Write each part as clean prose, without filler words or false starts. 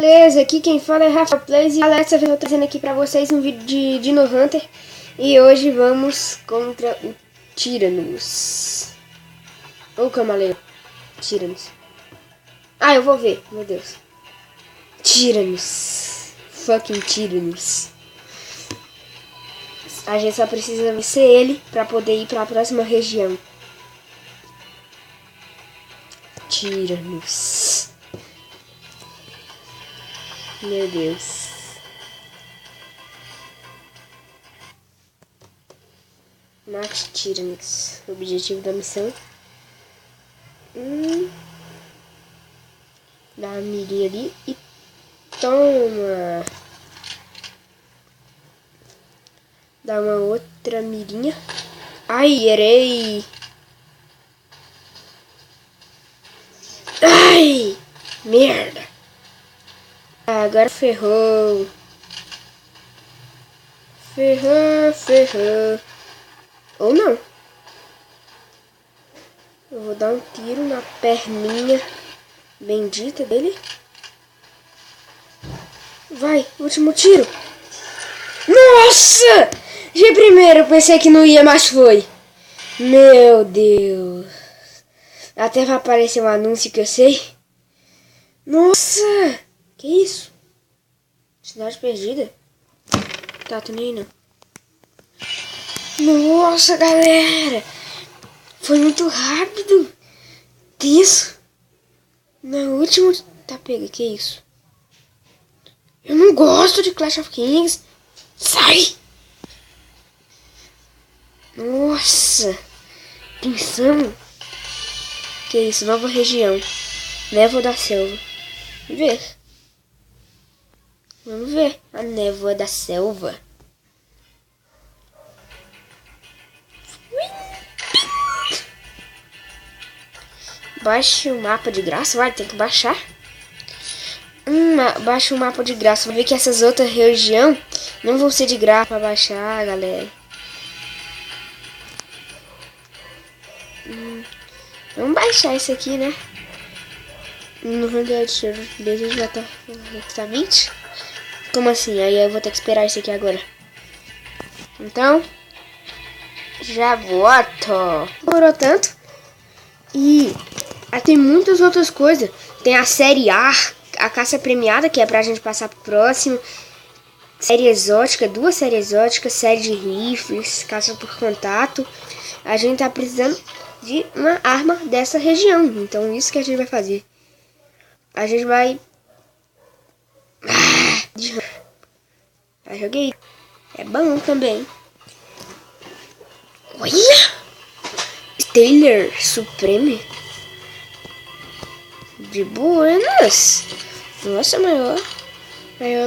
Beleza, aqui quem fala é Rafa Plays e galera, dessa vez eu tô trazendo aqui pra vocês um vídeo de Dino Hunter. E hoje vamos contra o Tyrannus. Ou Camaleão. Tyrannus. Ah, eu vou ver, meu Deus. Tyrannus. Fucking Tyrannus. A gente só precisa vencer ele pra poder ir pra próxima região. Tyrannus. Meu Deus. Mate Tyrannus. Objetivo da missão. Dá uma mirinha ali e toma. Dá uma outra mirinha. Ai, errei. Ai, merda. Agora ferrou. Ferrou. Ou não. Eu vou dar um tiro na perninha bendita dele. Vai, último tiro. Nossa! De primeiro, eu pensei que não ia, mas foi. Meu Deus. Até vai aparecer um anúncio que eu sei. Nossa! Que isso? Cidade perdida? Tá, tô nem aí, não. Nossa, galera! Foi muito rápido. Isso. Na última... Tá, pega, que isso? Eu não gosto de Clash of Kings. Sai! Nossa! Pensando. Que isso? Nova região. Névoa da selva. Vamos ver. A névoa da selva. Baixe o mapa de graça. Vai, tem que baixar. Baixa o mapa de graça. Vai ver que essas outras regiões não vão ser de graça pra baixar, galera. Vamos baixar isso aqui, né? No Hunter desejo já tá 20. Como assim? Aí eu vou ter que esperar isso aqui agora. Então, já voto. Demorou tanto. E tem muitas outras coisas. Tem a série A, a caça premiada, que é pra gente passar pro próximo. Série exótica, 2 séries exóticas, série de rifles, caça por contato. A gente tá precisando de uma arma dessa região. Então isso que a gente vai fazer. A gente vai... Já joguei. É bom também. Olha! Taylor Supreme. De buenas. Nossa, maior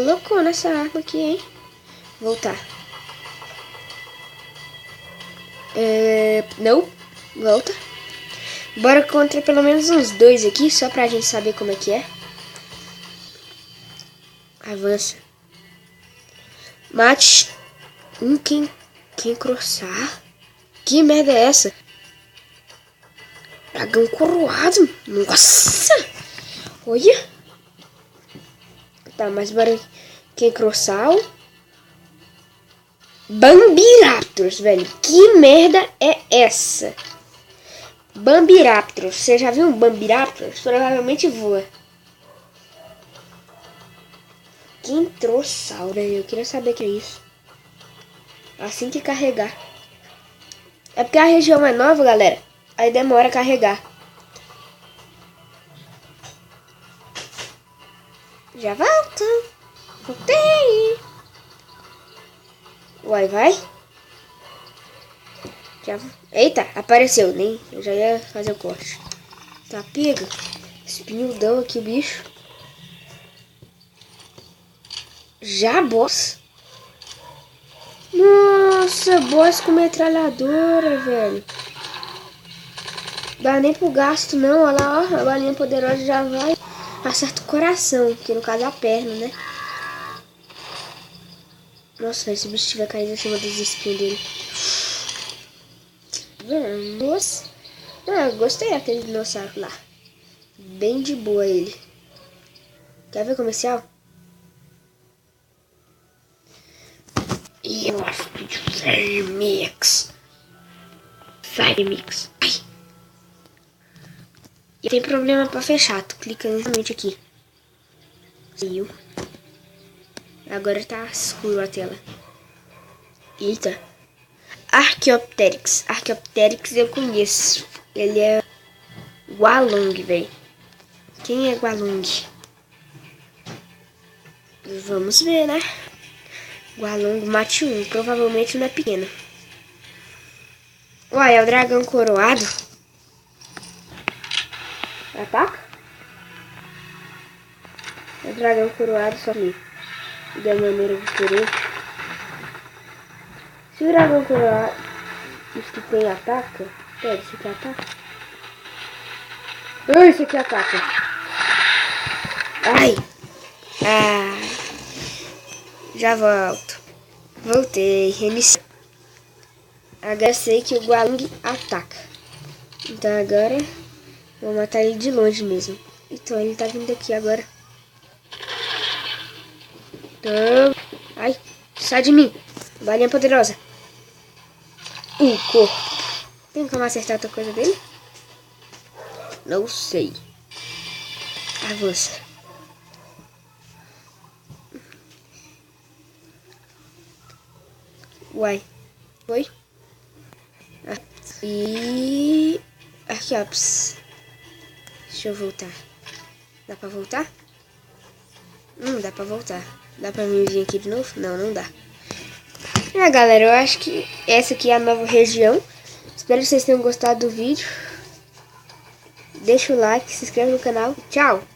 loucona essa arma aqui, hein? Voltar. Não. Volta. Bora contra pelo menos uns 2 aqui, só pra gente saber como é que é. Avança. Mate. Quem crossar? Que merda é essa? Dragão coroado. Nossa. Olha. Tá, mas bora. Quem crossar? Bambiraptors, velho. Que merda é essa? Bambiraptors. Você já viu um Bambiraptors? Provavelmente voa. Quintrossauro. Eu queria saber o que é isso. Assim que carregar. É porque a região é nova, galera. Aí demora a carregar. Já volto. Voltei. Uai, vai. Já... Eita, apareceu. Nem. Eu já ia fazer o corte. Tá, pega. Espinhudão aqui, bicho. Já, boss. Nossa, boss com metralhadora, velho. Dá nem pro gasto, não. Olha lá, ó. A balinha poderosa já vai. Acerta o coração, que no caso é a perna, né? Nossa, se o bicho tiver caído em cima dos espinhos dele. Vamos. Gostei daquele dinossauro lá. Bem de boa ele. Quer ver comercial? E eu gosto de Firemix. Firemix. Ai. E tem problema pra fechar. Tu clica exatamente aqui. Saiu. Agora tá escuro a tela. Eita. Archaeopteryx. Archaeopteryx eu conheço. Ele é Gualong, velho. Quem é Gualong? Vamos ver, né? Gualong mate 1. Provavelmente não é pequeno. Uai, é o dragão coroado? Ataca? É o dragão coroado só que da maneira diferente. Se o dragão coroado isso que tem ataca, pera, isso aqui ataca. Isso aqui ataca. Ai! Ah! Já volto. Voltei, reiniciei. Agora sei que o Gualong ataca. Então agora vou matar ele de longe mesmo. Então ele tá vindo aqui agora. Então... Ai, sai de mim. Balinha poderosa. Corpo. Tem como acertar outra coisa dele? Não sei. Avança. Uai. Foi? E... Arqueops. Deixa eu voltar. Dá pra voltar? Dá pra voltar. Dá pra mim vir aqui de novo? Não, não dá. Galera, eu acho que essa aqui é a nova região. Espero que vocês tenham gostado do vídeo. Deixa o like, se inscreve no canal. Tchau!